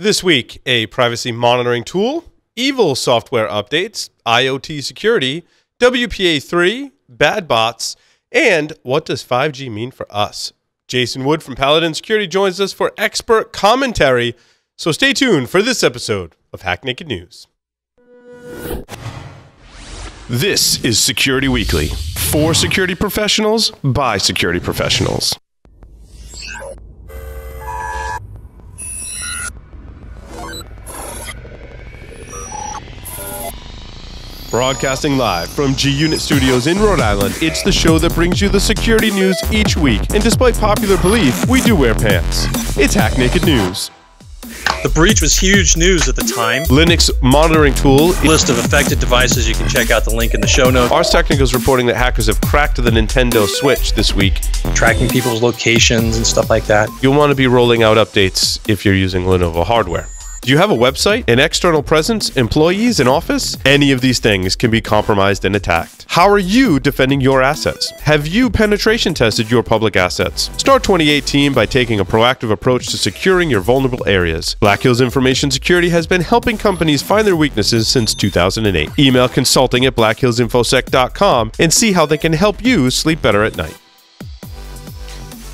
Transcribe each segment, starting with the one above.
This week, a privacy monitoring tool, evil software updates, IoT security, WPA3, bad bots, and what does 5G mean for us? Jason Wood from Paladin Security joins us for expert commentary, so stay tuned for this episode of Hack Naked News. This is Security Weekly, for security professionals, by security professionals. Broadcasting live from G-Unit Studios in Rhode Island, it's the show that brings you the security news each week. And despite popular belief, we do wear pants. It's Hack Naked News. The breach was huge news at the time. Linux monitoring tool. List of affected devices. You can check out the link in the show notes. Ars Technica is reporting that hackers have cracked the Nintendo Switch this week. Tracking people's locations and stuff like that. You'll want to be rolling out updates if you're using Lenovo hardware. Do you have a website, an external presence, employees, an office? Any of these things can be compromised and attacked. How are you defending your assets? Have you penetration tested your public assets? Start 2018 by taking a proactive approach to securing your vulnerable areas. Black Hills Information Security has been helping companies find their weaknesses since 2008. Email consulting at blackhillsinfosec.com and see how they can help you sleep better at night.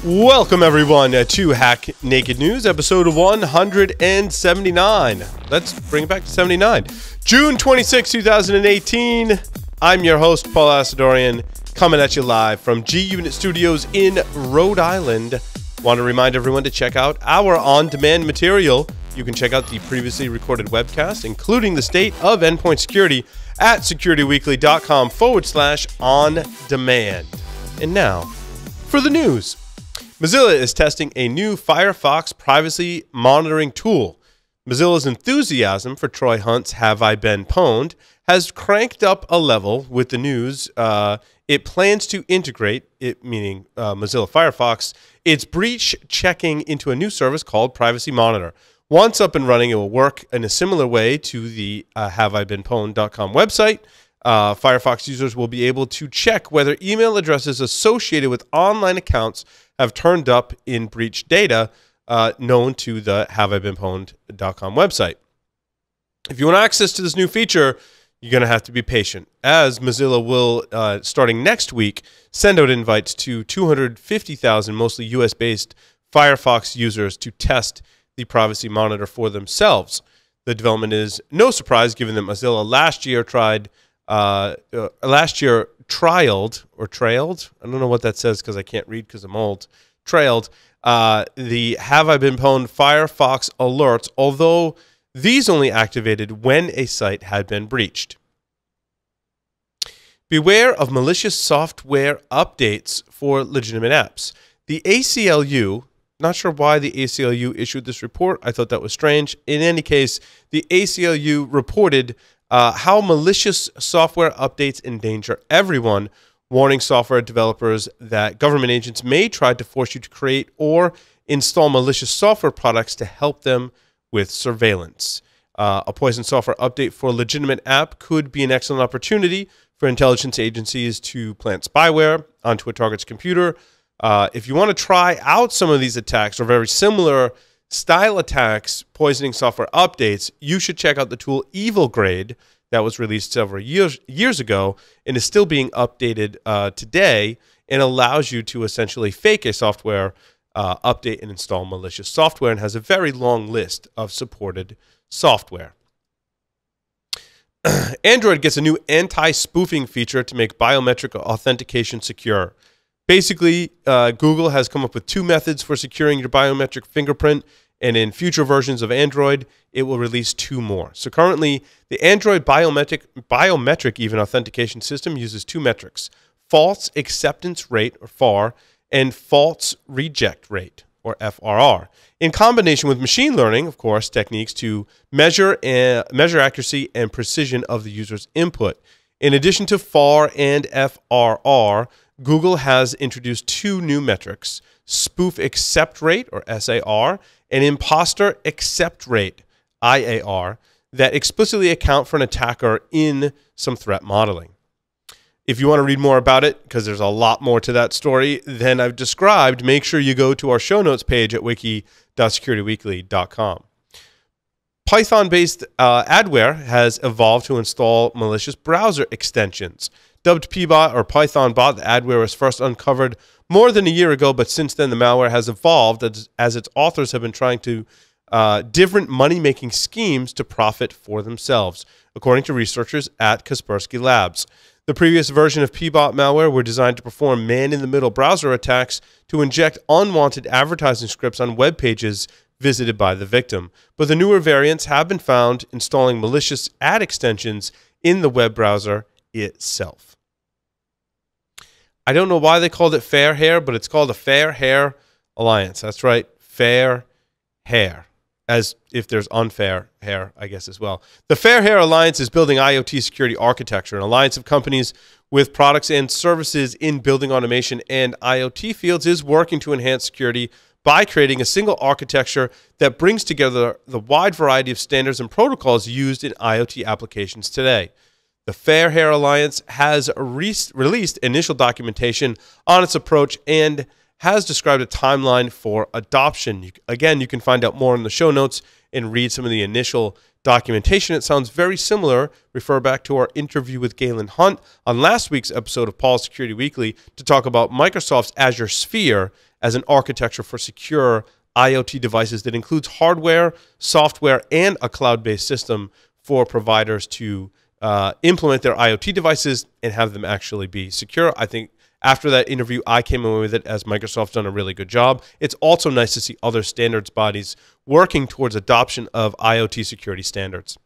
Welcome everyone to Hack Naked News, episode 179. Let's bring it back to 79. June 26, 2018. I'm your host, Paul Asadorian, coming at you live from G-Unit Studios in Rhode Island. Want to remind everyone to check out our on-demand material. You can check out the previously recorded webcast, including the state of endpoint security at securityweekly.com/on-demand. And now, for the news. Mozilla is testing a new Firefox privacy monitoring tool. Mozilla's enthusiasm for Troy Hunt's Have I Been Pwned has cranked up a level with the news. It plans to integrate, meaning Mozilla Firefox, its breach checking into a new service called Privacy Monitor. Once up and running, it will work in a similar way to the haveibeenpwned.com website. Firefox users will be able to check whether email addresses associated with online accounts have turned up in breach data known to the haveibeenpwned.com website. If you want access to this new feature, you're going to have to be patient, as Mozilla will, starting next week, send out invites to 250,000 mostly US-based Firefox users to test the Privacy Monitor for themselves. The development is no surprise, given that Mozilla last year trailed, I don't know what that says because I can't read because I'm old, trailed the Have I Been Pwned Firefox alerts, although these only activated when a site had been breached. Beware of malicious software updates for legitimate apps. The ACLU, not sure why the ACLU issued this report. I thought that was strange. In any case, the ACLU reported how malicious software updates endanger everyone, warning software developers that government agents may try to force you to create or install malicious software products to help them with surveillance. A poison software update for a legitimate app could be an excellent opportunity for intelligence agencies to plant spyware onto a target's computer. If you want to try out some of these attacks or very similar style attacks, poisoning software updates, you should check out the tool Evil Grade that was released several years ago and is still being updated today, and allows you to essentially fake a software update and install malicious software, and has a very long list of supported software. Android gets a new anti-spoofing feature to make biometric authentication secure. Basically, Google has come up with two methods for securing your biometric fingerprint, and in future versions of Android, it will release two more. So currently, the Android biometric even authentication system uses two metrics: false acceptance rate, or FAR, and false reject rate, or FRR, in combination with machine learning, of course, techniques to measure accuracy and precision of the user's input. In addition to FAR and FRR, Google has introduced two new metrics: spoof accept rate, or SAR, and imposter accept rate, IAR, that explicitly account for an attacker in some threat modeling. If you want to read more about it, because there's a lot more to that story than I've described, make sure you go to our show notes page at wiki.securityweekly.com. Python-based Adware has evolved to install malicious browser extensions. Dubbed PBot or Python bot, the Adware was first uncovered more than a year ago, but since then the malware has evolved as its authors have been trying to different money-making schemes to profit for themselves, according to researchers at Kaspersky Labs. The previous version of PBot malware were designed to perform man-in-the-middle browser attacks to inject unwanted advertising scripts on web pages visited by the victim. But the newer variants have been found installing malicious ad extensions in the web browser itself. I don't know why they called it Fairhair, but it's called the Fairhair Alliance. That's right, fair hair. As if there's unfair hair, I guess, as well. The Fairhair Alliance is building IoT security architecture, an alliance of companies with products and services in building automation and IoT fields is working to enhance security by creating a single architecture that brings together the wide variety of standards and protocols used in IoT applications today. The Fairhair Alliance has released initial documentation on its approach and has described a timeline for adoption. Again, you can find out more in the show notes and read some of the initial documentation. It sounds very similar. Refer back to our interview with Galen Hunt on last week's episode of Paul's Security Weekly to talk about Microsoft's Azure Sphere as an architecture for secure IoT devices that includes hardware, software, and a cloud-based system for providers to implement their IoT devices and have them actually be secure. I think after that interview, I came away with it as Microsoft's done a really good job. It's also nice to see other standards bodies working towards adoption of IoT security standards.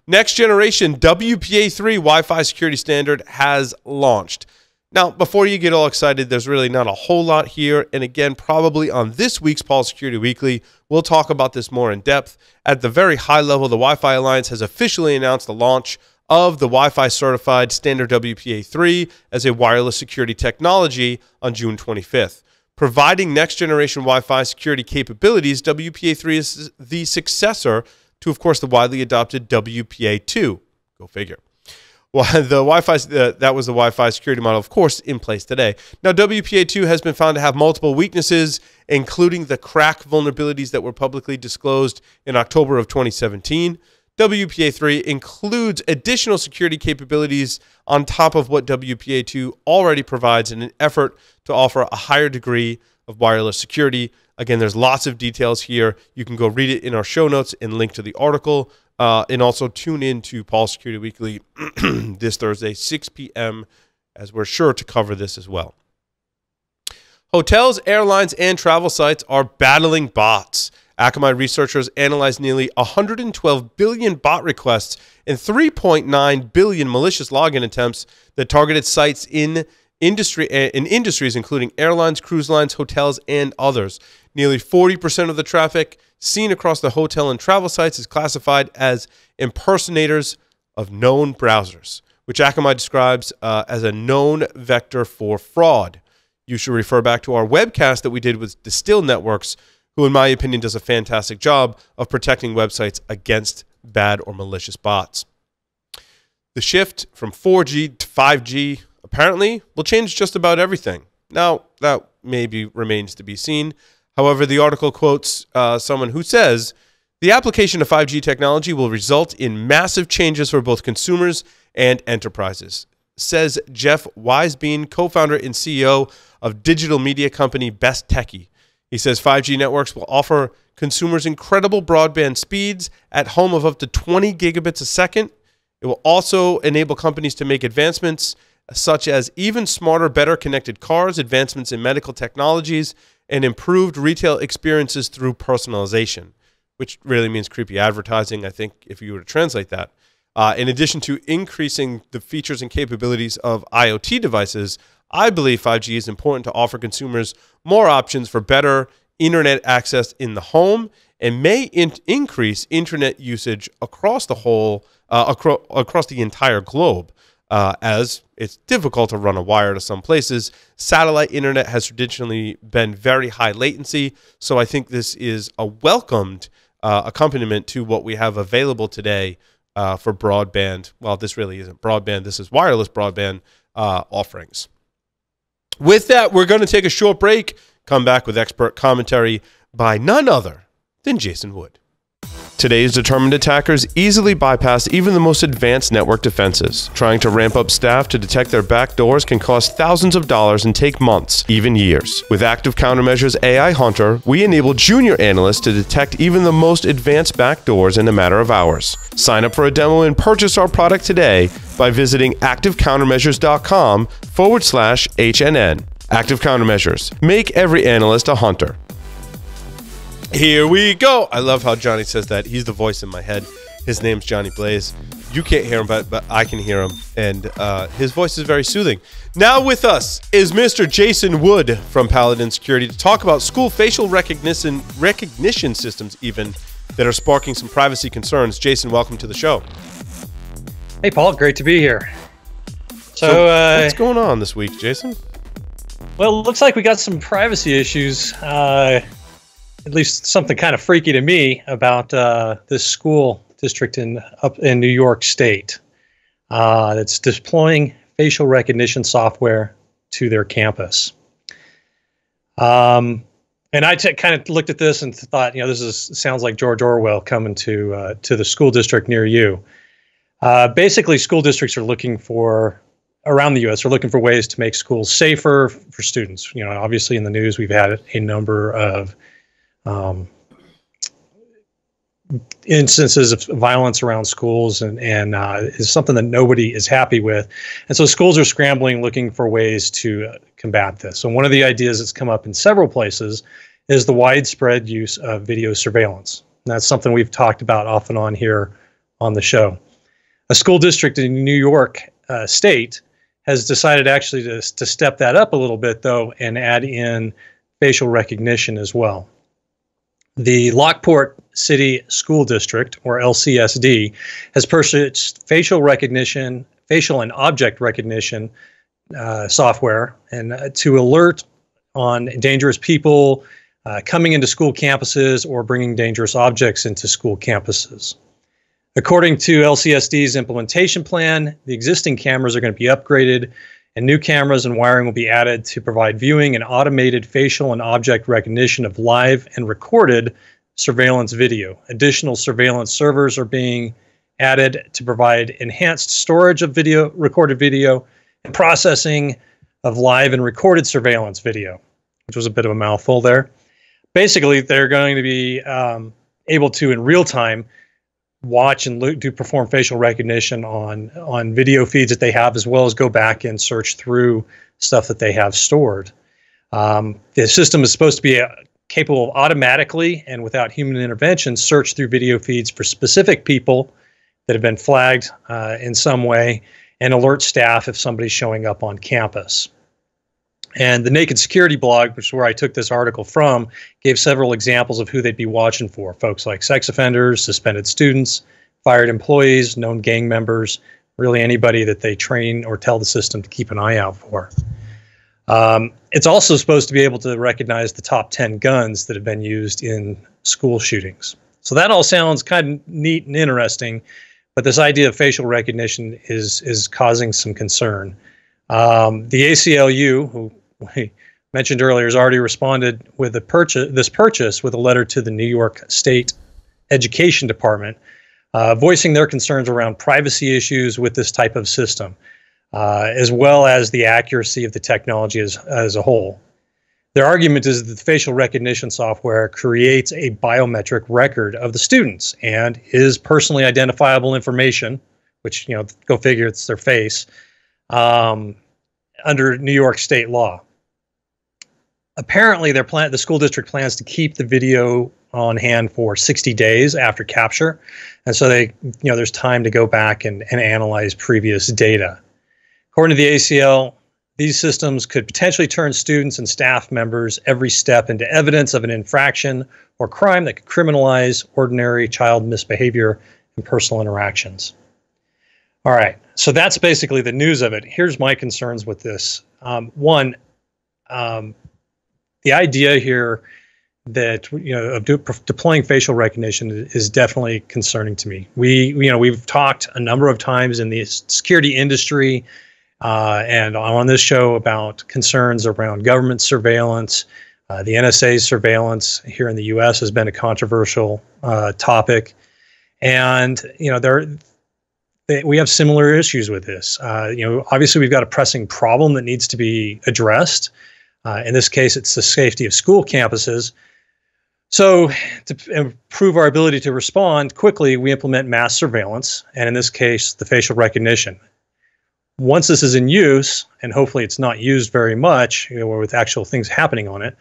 Next generation WPA3 Wi-Fi security standard has launched. Now, before you get all excited, there's really not a whole lot here. And again, probably on this week's Paul Security Weekly, we'll talk about this more in depth. At the very high level, the Wi-Fi Alliance has officially announced the launch of the Wi-Fi certified standard WPA3 as a wireless security technology on June 25th. Providing next-generation Wi-Fi security capabilities, WPA3 is the successor to, of course, the widely adopted WPA2. Go figure. Well, that was the Wi-Fi security model, of course, in place today. Now, WPA2 has been found to have multiple weaknesses, including the crack vulnerabilities that were publicly disclosed in October of 2017. WPA3 includes additional security capabilities on top of what WPA2 already provides in an effort to offer a higher degree of wireless security. Again, there's lots of details here. You can go read it in our show notes and link to the article. And also tune in to Paul Security Weekly this Thursday, 6 p.m., as we're sure to cover this as well. Hotels, airlines, and travel sites are battling bots. Akamai researchers analyzed nearly 112 billion bot requests and 3.9 billion malicious login attempts that targeted sites in industries including airlines, cruise lines, hotels, and others. Nearly 40% of the traffic seen across the hotel and travel sites is classified as impersonators of known browsers, which Akamai describes as a known vector for fraud. You should refer back to our webcast that we did with Distill Networks, who in my opinion does a fantastic job of protecting websites against bad or malicious bots. The shift from 4G to 5G apparently will change just about everything. Now, that maybe remains to be seen. However, the article quotes someone who says, the application of 5G technology will result in massive changes for both consumers and enterprises, says Jeff Wisebean, co-founder and CEO of digital media company Best Techie. He says 5G networks will offer consumers incredible broadband speeds at home of up to 20 gigabits a second. It will also enable companies to make advancements such as even smarter, better connected cars, advancements in medical technologies, and improved retail experiences through personalization, which really means creepy advertising, I think, if you were to translate that. In addition to increasing the features and capabilities of IoT devices, I believe 5G is important to offer consumers more options for better internet access in the home and may increase internet usage across the across the entire globe. As it's difficult to run a wire to some places. Satellite internet has traditionally been very high latency, so I think this is a welcomed accompaniment to what we have available today for broadband. Well, this really isn't broadband. This is wireless broadband offerings. With that, we're going to take a short break, come back with expert commentary by none other than Jason Wood. Today's determined attackers easily bypass even the most advanced network defenses. Trying to ramp up staff to detect their backdoors can cost thousands of dollars and take months, even years. With Active Countermeasures AI Hunter, we enable junior analysts to detect even the most advanced backdoors in a matter of hours. Sign up for a demo and purchase our product today by visiting activecountermeasures.com/HNN. Active Countermeasures. Make every analyst a hunter. Here we go. I love how Johnny says that. He's the voice in my head. His name's Johnny Blaze. You can't hear him, but I can hear him. And his voice is very soothing. Now with us is Mr. Jason Wood from Paladin Security to talk about school facial recognition systems even that are sparking some privacy concerns. Jason, welcome to the show. Hey, Paul. Great to be here. So what's going on this week, Jason? Well, it looks like we got some privacy issues. At least something kind of freaky to me about this school district up in New York State that's deploying facial recognition software to their campus. And I kind of looked at this and thought, this sounds like George Orwell coming to the school district near you. Basically, school districts are looking for, around the U.S., are looking for ways to make schools safer for students. Obviously in the news we've had a number of instances of violence around schools, and is something that nobody is happy with. And so schools are scrambling, looking for ways to combat this. So one of the ideas that's come up in several places is the widespread use of video surveillance. And that's something we've talked about off and on here on the show. A school district in New York State has decided actually to step that up a little bit, though, and add in facial recognition as well. The Lockport City School District, or LCSD, has purchased facial and object recognition software, and to alert on dangerous people coming into school campuses or bringing dangerous objects into school campuses. According to LCSD's implementation plan, the existing cameras are going to be upgraded, and new cameras and wiring will be added to provide viewing and automated facial and object recognition of live and recorded surveillance video. Additional surveillance servers are being added to provide enhanced storage of recorded video, and processing of live and recorded surveillance video, which was a bit of a mouthful there. Basically, they're going to be able to, in real time, watch and perform facial recognition on video feeds that they have, as well as go back and search through stuff that they have stored. The system is supposed to be capable of automatically and without human intervention search through video feeds for specific people that have been flagged in some way, and alert staff if somebody's showing up on campus. And the Naked Security blog, which is where I took this article from, gave several examples of who they'd be watching for. Folks like sex offenders, suspended students, fired employees, known gang members, really anybody that they train or tell the system to keep an eye out for. It's also supposed to be able to recognize the top 10 guns that have been used in school shootings. So that all sounds kind of neat and interesting, but this idea of facial recognition is causing some concern. The ACLU, who we mentioned earlier, has already responded with this purchase with a letter to the New York State Education Department, voicing their concerns around privacy issues with this type of system, as well as the accuracy of the technology as a whole. Their argument is that the facial recognition software creates a biometric record of the students and is personally identifiable information, which, go figure, it's their face, under New York state law. Apparently, the school district plans to keep the video on hand for 60 days after capture, and so there's time to go back and analyze previous data. According to the ACL, these systems could potentially turn students and staff members every step into evidence of an infraction or crime that could criminalize ordinary child misbehavior and personal interactions. All right, so that's basically the news of it. Here's my concerns with this. One, the idea here that of deploying facial recognition is definitely concerning to me. We've talked a number of times in the security industry and on this show about concerns around government surveillance, The NSA's surveillance here in the U.S. has been a controversial topic, and we have similar issues with this. Obviously, we've got a pressing problem that needs to be addressed. In this case, it's the safety of school campuses. So to improve our ability to respond quickly, we implement mass surveillance, and in this case, the facial recognition. Once this is in use, and hopefully it's not used very much, or with actual things happening on it,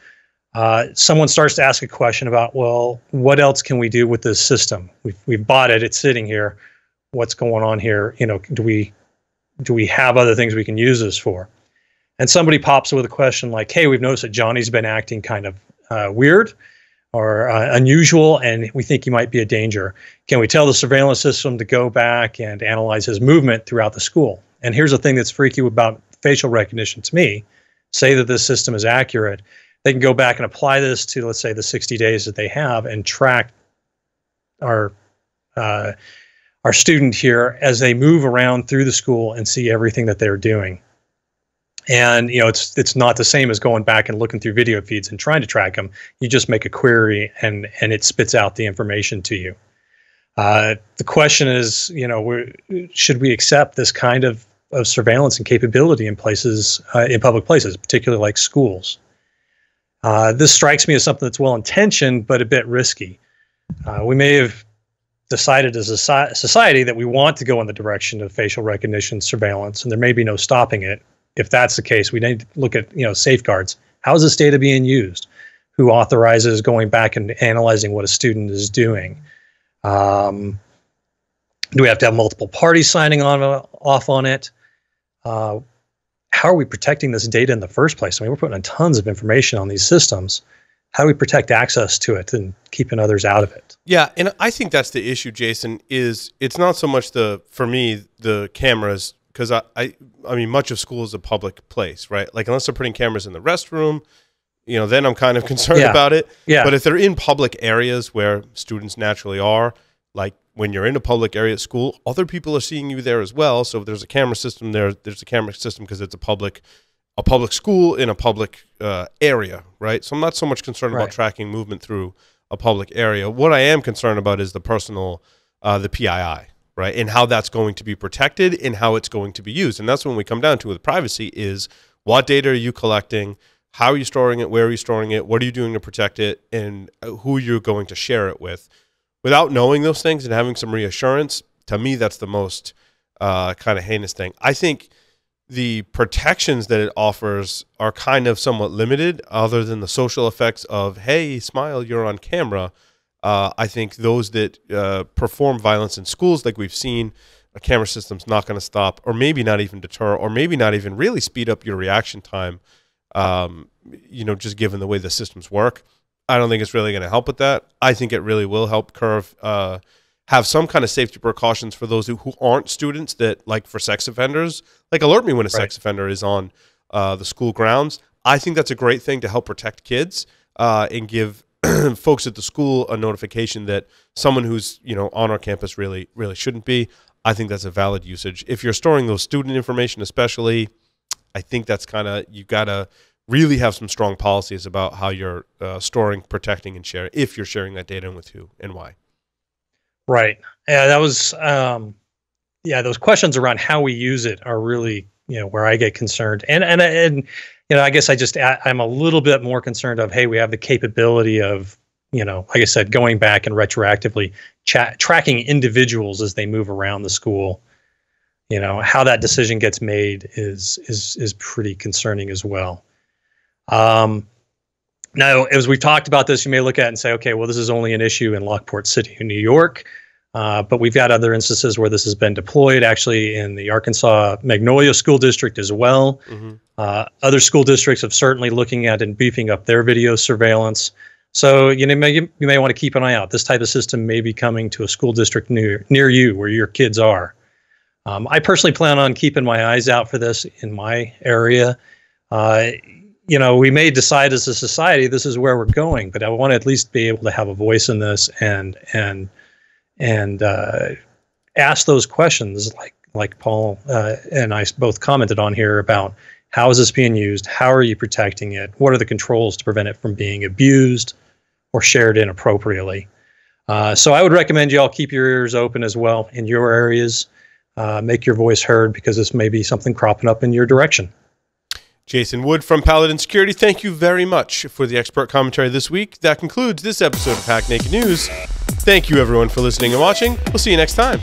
someone starts to ask a question about, well, what else can we do with this system? We've bought it, it's sitting here. What's going on here? Do we have other things we can use this for? And somebody pops with a question like, hey, we've noticed that Johnny's been acting kind of weird or unusual, and we think he might be a danger. Can we tell the surveillance system to go back and analyze his movement throughout the school? And here's the thing that's freaky about facial recognition to me. Say that this system is accurate. They can go back and apply this to, let's say, the 60 days that they have and track our student here as they move around through the school and see everything that they're doing. And it's not the same as going back and looking through video feeds and trying to track them. You just make a query and it spits out the information to you. The question is, should we accept this kind of surveillance and capability in places, in public places, particularly like schools? This strikes me as something that's well-intentioned, but a bit risky. We may have decided as a society that we want to go in the direction of facial recognition surveillance, and there may be no stopping it. If that's the case, we need to look at safeguards. How is this data being used? Who authorizes going back and analyzing what a student is doing? Do we have to have multiple parties signing off on it? How are we protecting this data in the first place? I mean, we're putting in tons of information on these systems. How do we protect access to it and keeping others out of it? Yeah, and I think that's the issue, Jason, is it's not so much for me, the cameras, because I mean, much of school is a public place, right? Like, unless they're putting cameras in the restroom, then I'm kind of concerned about it. Yeah. But if they're in public areas where students naturally are, like when you're in a public area at school, other people are seeing you there as well. So if there's a camera system there's a camera system because it's a public school in a public area, right? So I'm not so much concerned about tracking movement through a public area. What I am concerned about is the personal, the PII, right? And how that's going to be protected and how it's going to be used. And that's when we come down to with privacy is what data are you collecting? How are you storing it? Where are you storing it? What are you doing to protect it? And who you're going to share it with. Without knowing those things and having some reassurance, to me, that's the most kind of heinous thing. I think the protections that it offers are kind of somewhat limited other than the social effects of, hey, smile, you're on camera. I think those that perform violence in schools, like we've seen, a camera system's not going to stop, or maybe not even deter, or maybe not even really speed up your reaction time, just given the way the systems work. I don't think it's really going to help with that. I think it really will help have some kind of safety precautions for those who aren't students that, like for sex offenders, like alert me when a sex offender is on the school grounds. I think that's a great thing to help protect kids and give folks at the school a notification that someone who's on our campus really shouldn't be. I think that's a valid usage. If you're storing those student information especially, I think that's kind of, you got to really have some strong policies about how you're storing, protecting, and sharing, if you're sharing that data, and with who and why. Right. Yeah, that was, those questions around how we use it are really, where I get concerned. And I guess I'm a little bit more concerned of, hey, we have the capability of, like I said, going back and retroactively tracking individuals as they move around the school. How that decision gets made is pretty concerning as well. Now, as we've talked about this, you may look at it and say, okay, well, this is only an issue in Lockport City in New York, but we've got other instances where this has been deployed, actually, in the Arkansas Magnolia School District as well. Mm-hmm. Other school districts have certainly looking at and beefing up their video surveillance. So you may want to keep an eye out. This type of system may be coming to a school district near you where your kids are. I personally plan on keeping my eyes out for this in my area. We may decide as a society this is where we're going, but I want to at least be able to have a voice in this and ask those questions like Paul and I both commented on here about How is this being used? How are you protecting it? What are the controls to prevent it from being abused or shared inappropriately? So I would recommend you all keep your ears open as well in your areas. Make your voice heard, because this may be something cropping up in your direction. Jason Wood from Paladin Security, thank you very much for the expert commentary this week. That concludes this episode of Hack Naked News. Thank you, everyone, for listening and watching. We'll see you next time.